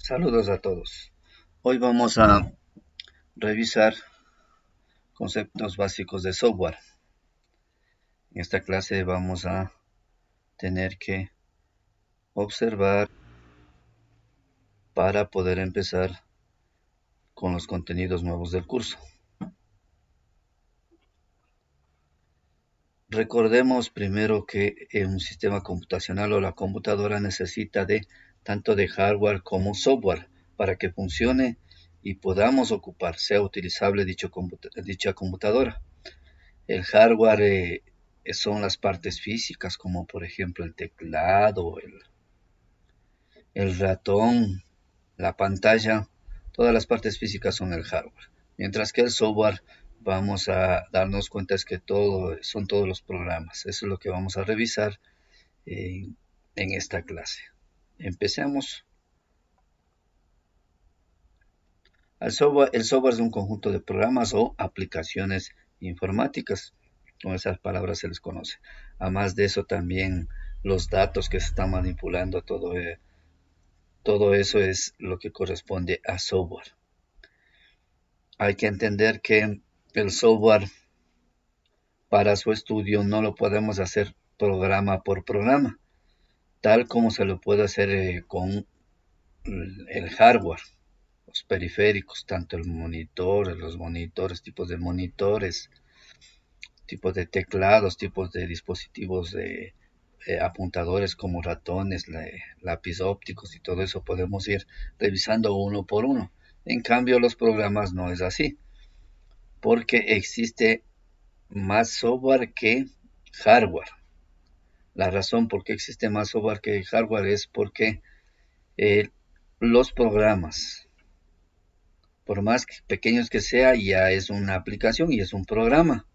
Saludos a todos. Hoy vamos a revisar conceptos básicos de software. En esta clase vamos a tener que observar para poder empezar con los contenidos nuevos del curso. Recordemos primero que un sistema computacional o la computadora necesita de tanto de hardware como software para que funcione y podamos ocupar, sea utilizable dicha computadora. El hardware son las partes físicas, como por ejemplo el teclado, el ratón, la pantalla. Todas las partes físicas son el hardware. Mientras que el software, vamos a darnos cuenta es que son todos los programas. Eso es lo que vamos a revisar en esta clase. Empecemos. El software es un conjunto de programas o aplicaciones informáticas. Con esas palabras se les conoce. Además de eso, también los datos que se están manipulando, todo eso es lo que corresponde a software. Hay que entender que el software, para su estudio, no lo podemos hacer programa por programa, tal como se lo puede hacer con el hardware, los periféricos, tanto los monitores, tipos de monitores, tipos de teclados, tipos de dispositivos de apuntadores como ratones, lápiz ópticos y todo eso podemos ir revisando uno por uno. En cambio, los programas no es así, porque existe más software que hardware. La razón por qué existe más software que hardware es porque los programas, por más pequeños que sea, ya es una aplicación y es un programa.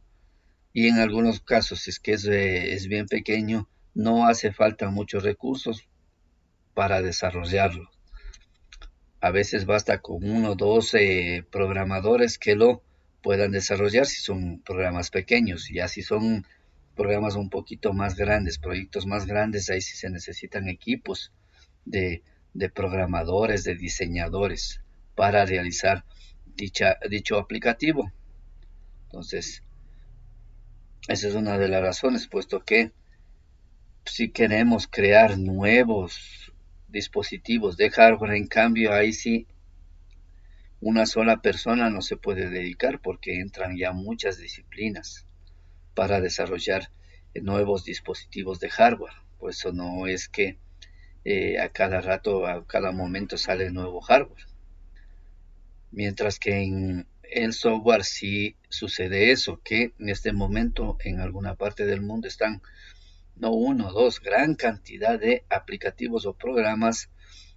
Y en algunos casos, si es que es bien pequeño, no hace falta muchos recursos para desarrollarlo. A veces basta con 1 o 2 programadores que lo puedan desarrollar si son programas pequeños. Ya si son programas un poquito más grandes, proyectos más grandes, ahí sí se necesitan equipos de, de programadores, de diseñadores para realizar dicho aplicativo. Entonces, esa es una de las razones, puesto que si queremos crear nuevos dispositivos de hardware, en cambio, ahí sí una sola persona no se puede dedicar porque entran ya muchas disciplinas para desarrollar nuevos dispositivos de hardware. Por eso no es que a cada rato, a cada momento sale nuevo hardware. Mientras que en el software sí sucede eso, que en este momento en alguna parte del mundo están no uno, dos, gran cantidad de aplicativos o programas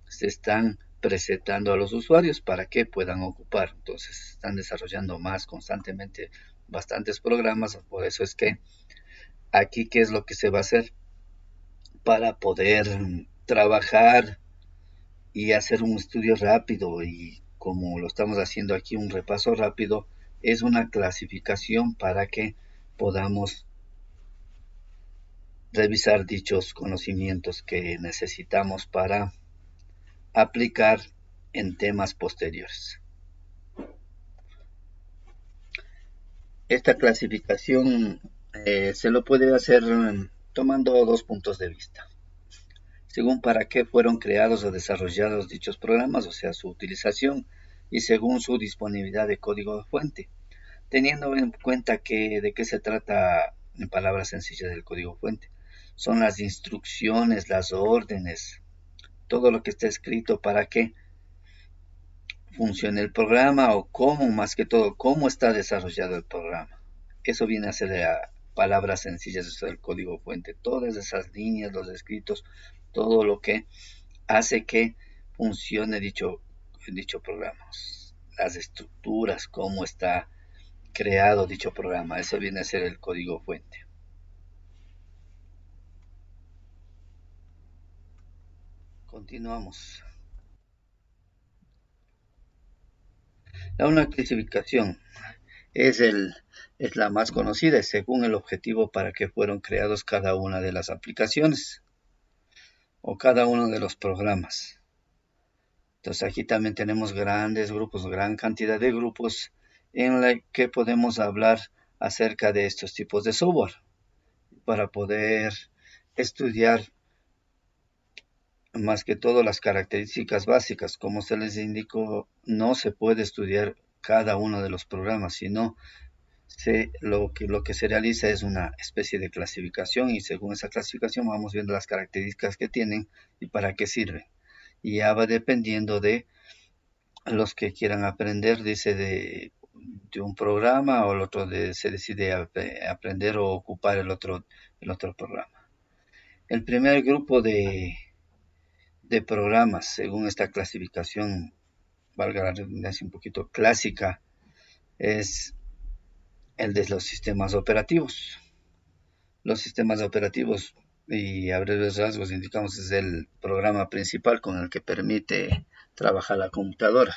se están presentando a los usuarios para que puedan ocupar. Entonces están desarrollando más constantemente bastantes programas. Por eso es que aquí, ¿qué es lo que se va a hacer? Para poder trabajar y hacer un estudio rápido, y como lo estamos haciendo aquí, un repaso rápido, es una clasificación para que podamos revisar dichos conocimientos que necesitamos para aplicar en temas posteriores. Esta clasificación se lo puede hacer tomando 2 puntos de vista. Según para qué fueron creados o desarrollados dichos programas, o sea, su utilización, y según su disponibilidad de código de fuente, teniendo en cuenta que de qué se trata en palabras sencillas del código fuente. Son las instrucciones, las órdenes, todo lo que está escrito para que funcione el programa, o cómo, más que todo, cómo está desarrollado el programa. Eso viene a ser palabras sencillas del código fuente. Todas esas líneas, los escritos, todo lo que hace que funcione dicho programa. Las estructuras, cómo está creado dicho programa. Eso viene a ser el código fuente. Continuamos. Una clasificación es la más conocida según el objetivo para que fueron creados cada una de las aplicaciones o cada uno de los programas. Entonces aquí también tenemos grandes grupos, gran cantidad de grupos en la que podemos hablar acerca de estos tipos de software para poder estudiar más que todo las características básicas. Como se les indicó, no se puede estudiar cada uno de los programas, sino lo que se realiza es una especie de clasificación y según esa clasificación vamos viendo las características que tienen y para qué sirven. Y ya va dependiendo de los que quieran aprender, dice de un programa o el otro se decide aprender o ocupar el otro programa. El primer grupo de programas, según esta clasificación, valga la redundancia un poquito clásica, es el de los sistemas operativos. Los sistemas operativos, y a breves rasgos indicamos, es el programa principal con el que permite trabajar la computadora,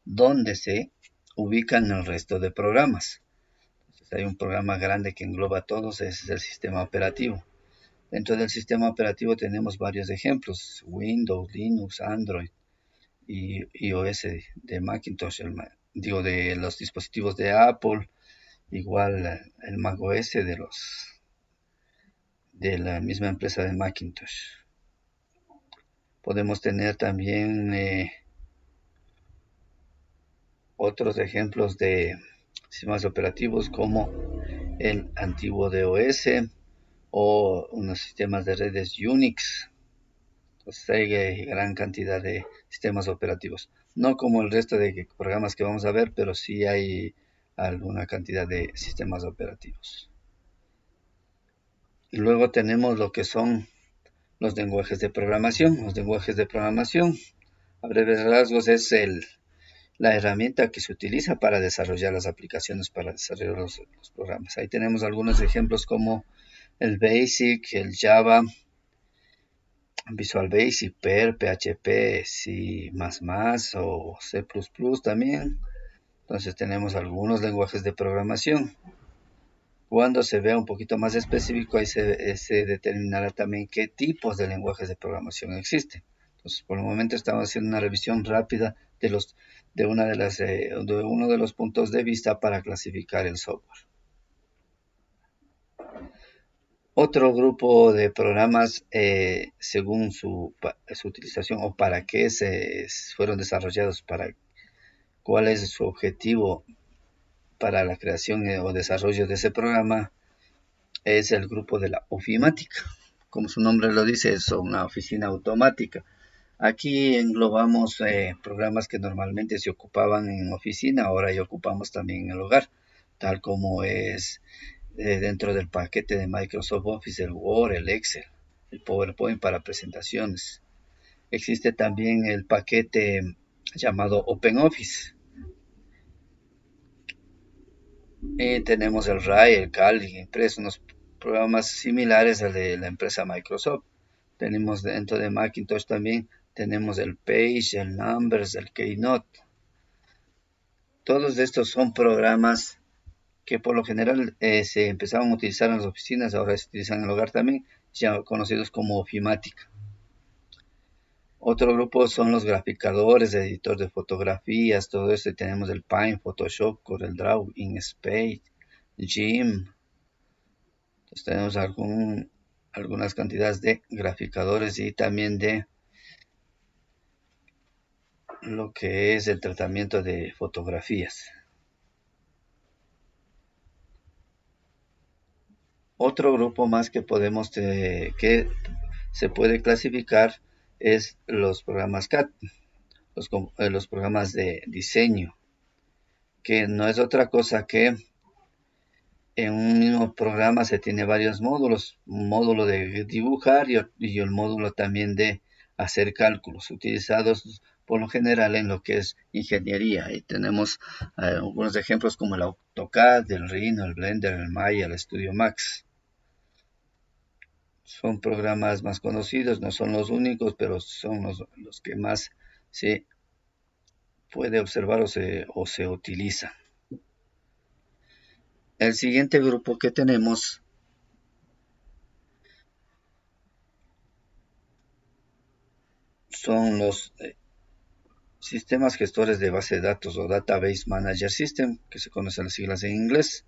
donde se ubican el resto de programas. Entonces, hay un programa grande que engloba a todos, ese es el sistema operativo. Dentro del sistema operativo tenemos varios ejemplos: Windows, Linux, Android y iOS de Macintosh, de los dispositivos de Apple, igual el macOS de la misma empresa de Macintosh. Podemos tener también otros ejemplos de sistemas operativos como el antiguo DOS o unos sistemas de redes Unix. Entonces hay gran cantidad de sistemas operativos. No como el resto de programas que vamos a ver, pero sí hay alguna cantidad de sistemas operativos. Y luego tenemos lo que son los lenguajes de programación. Los lenguajes de programación, a breves rasgos, es la herramienta que se utiliza para desarrollar las aplicaciones, para desarrollar los programas. Ahí tenemos algunos ejemplos como el BASIC, el Java, Visual Basic, PER, PHP, C++ o C++ también. Entonces tenemos algunos lenguajes de programación. Cuando se vea un poquito más específico, ahí se determinará también qué tipos de lenguajes de programación existen. Entonces, por el momento estamos haciendo una revisión rápida de uno de los puntos de vista para clasificar el software. Otro grupo de programas, según su utilización o para qué fueron desarrollados, cuál es su objetivo para la creación o desarrollo de ese programa, es el grupo de la ofimática. Como su nombre lo dice, es una oficina automática. Aquí englobamos programas que normalmente se ocupaban en oficina, ahora ya ocupamos también en el hogar, tal como es dentro del paquete de Microsoft Office, el Word, el Excel, el PowerPoint para presentaciones. Existe también el paquete llamado OpenOffice. Y tenemos el RAI, el Cal, Impress, unos programas similares al de la empresa Microsoft. Tenemos dentro de Macintosh también, tenemos el Page, el Numbers, el Keynote. Todos estos son programas que por lo general se empezaron a utilizar en las oficinas, ahora se utilizan en el hogar también, ya conocidos como ofimática. Otro grupo son los graficadores, editor de fotografías, todo esto. Tenemos el Paint, Photoshop, CorelDRAW, Inkscape, GIMP. Entonces tenemos algunas cantidades de graficadores y también de lo que es el tratamiento de fotografías. Otro grupo más que que se puede clasificar es los programas CAD, los programas de diseño, que no es otra cosa que en un mismo programa se tiene varios módulos, un módulo de dibujar y el módulo también de hacer cálculos, utilizados por lo general en lo que es ingeniería. Y tenemos algunos ejemplos como el AutoCAD, el Rhino, el Blender, el Maya, el Studio Max. Son programas más conocidos, no son los únicos, pero son los que más se puede observar o se utiliza. El siguiente grupo que tenemos son Sistemas gestores de base de datos o Database Manager System, que se conocen las siglas en inglés,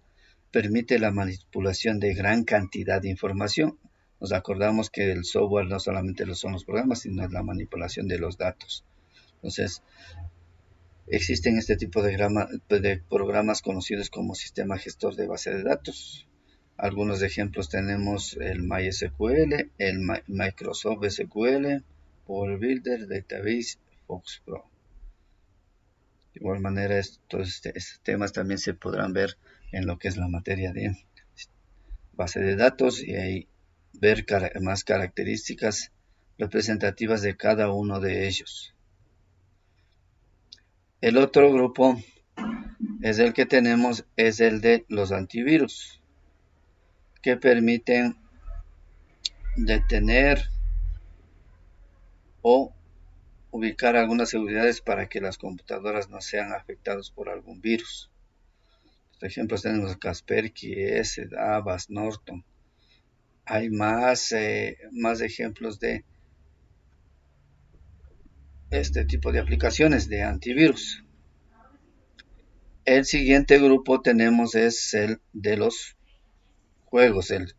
permite la manipulación de gran cantidad de información. Nos acordamos que el software no solamente son los programas, sino la manipulación de los datos. Entonces, existen este tipo de programas conocidos como sistema gestor de base de datos. Algunos ejemplos tenemos el MySQL, el Microsoft SQL, Power Builder, Database, FoxPro. De igual manera, estos temas también se podrán ver en lo que es la materia de base de datos y ahí ver más características representativas de cada uno de ellos. El otro grupo es el que tenemos, es el de los antivirus, que permiten detener o ubicar algunas seguridades para que las computadoras no sean afectadas por algún virus. Por ejemplo, tenemos Kaspersky, Avast, Norton. Hay más ejemplos de este tipo de aplicaciones de antivirus. El siguiente grupo tenemos es el de los juegos, el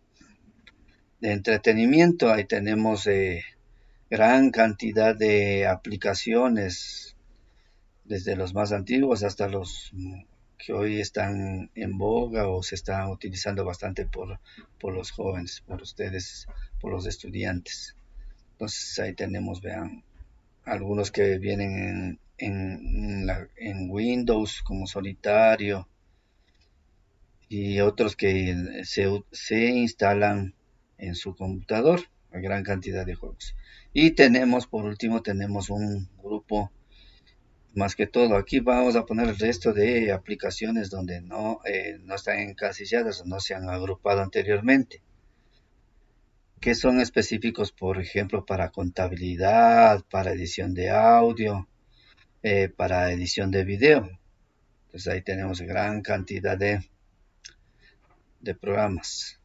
de entretenimiento. Ahí tenemos gran cantidad de aplicaciones, desde los más antiguos hasta los que hoy están en boga o se están utilizando bastante por los jóvenes, por ustedes, por los estudiantes. Entonces ahí tenemos, vean, algunos que vienen en Windows como solitario y otros que se instalan en su computador, a gran cantidad de juegos. Y tenemos, por último, tenemos un grupo, más que todo, aquí vamos a poner el resto de aplicaciones donde no están encasilladas o no se han agrupado anteriormente, que son específicos, por ejemplo, para contabilidad, para edición de audio, para edición de video. Entonces ahí tenemos gran cantidad de programas.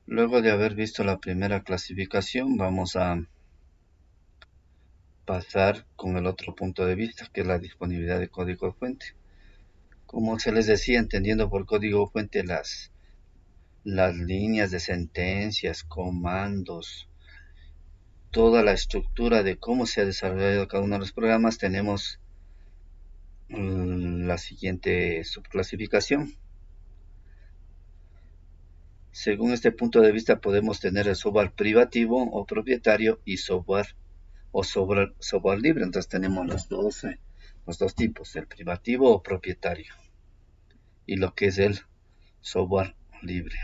Luego de haber visto la primera clasificación, vamos a pasar con el otro punto de vista, que es la disponibilidad de código fuente. Como se les decía, entendiendo por código fuente las líneas de sentencias, comandos, toda la estructura de cómo se ha desarrollado cada uno de los programas, tenemos la siguiente subclasificación. Según este punto de vista podemos tener el software privativo o propietario y software libre. Entonces tenemos los dos tipos, el privativo o propietario y lo que es el software libre.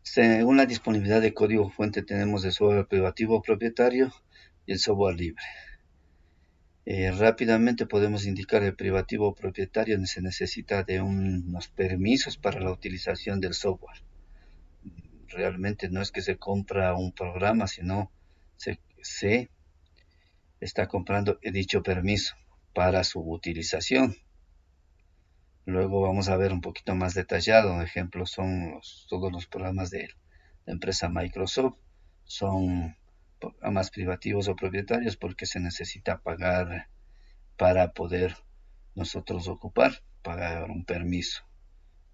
Según la disponibilidad de código fuente tenemos el software privativo o propietario y el software libre. Rápidamente podemos indicar el privativo o propietario donde se necesita de unos permisos para la utilización del software. Realmente no es que se compra un programa, sino se está comprando dicho permiso para su utilización. Luego vamos a ver un poquito más detallado. Ejemplos son todos los programas de la empresa Microsoft. Son programas privativos o propietarios porque se necesita pagar para poder nosotros pagar un permiso.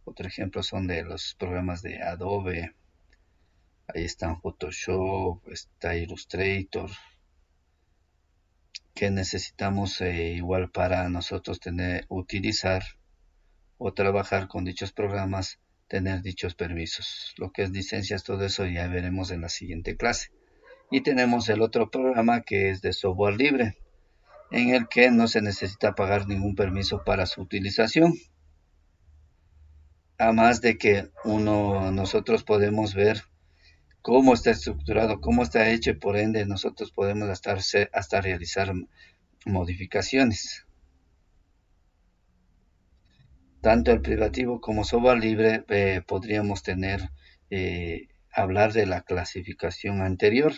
Otro ejemplo son de los programas de Adobe. Ahí están Photoshop, está Illustrator, que necesitamos igual para nosotros utilizar o trabajar con dichos programas, tener dichos permisos. Lo que es licencias, todo eso ya veremos en la siguiente clase. Y tenemos el otro programa que es de software libre, en el que no se necesita pagar ningún permiso para su utilización. Además de que nosotros podemos ver cómo está estructurado, cómo está hecho, y por ende nosotros podemos hasta realizar modificaciones. Tanto el privativo como software libre podríamos hablar de la clasificación anterior,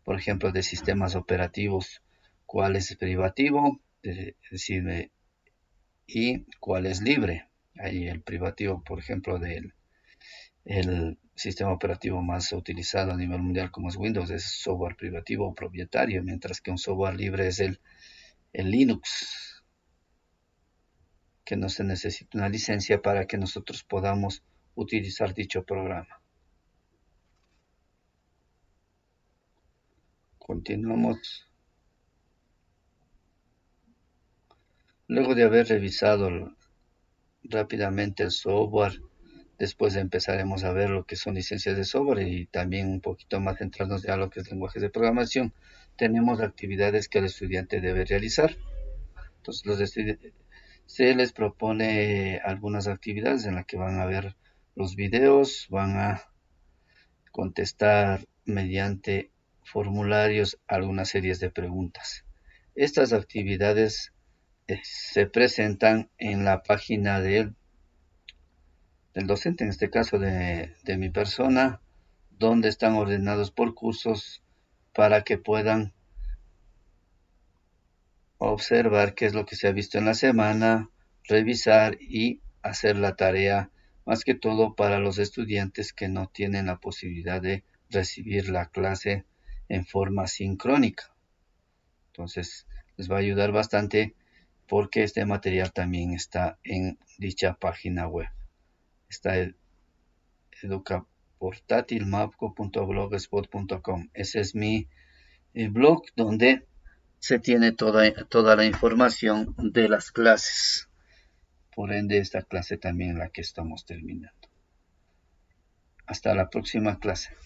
por ejemplo, de sistemas operativos, cuál es privativo, y cuál es libre. Ahí el privativo, por ejemplo, del el sistema operativo más utilizado a nivel mundial como es Windows, es software privativo o propietario, mientras que un software libre es el Linux, que no se necesita una licencia para que nosotros podamos utilizar dicho programa. Continuamos. Luego de haber revisado rápidamente el software, después empezaremos a ver lo que son licencias de software y también un poquito más centrarnos ya a lo que es lenguajes de programación. Tenemos actividades que el estudiante debe realizar. Entonces, se les propone algunas actividades en las que van a ver los videos, van a contestar mediante formularios algunas series de preguntas. Estas actividades se presentan en la página del docente, en este caso de mi persona, donde están ordenados por cursos para que puedan observar qué es lo que se ha visto en la semana, revisar y hacer la tarea, más que todo para los estudiantes que no tienen la posibilidad de recibir la clase en forma sincrónica. Entonces, les va a ayudar bastante porque este material también está en dicha página web. Está educaportatilmapco.blogspot.com. Ese es mi blog donde se tiene toda la información de las clases. Por ende, esta clase también la que estamos terminando. Hasta la próxima clase.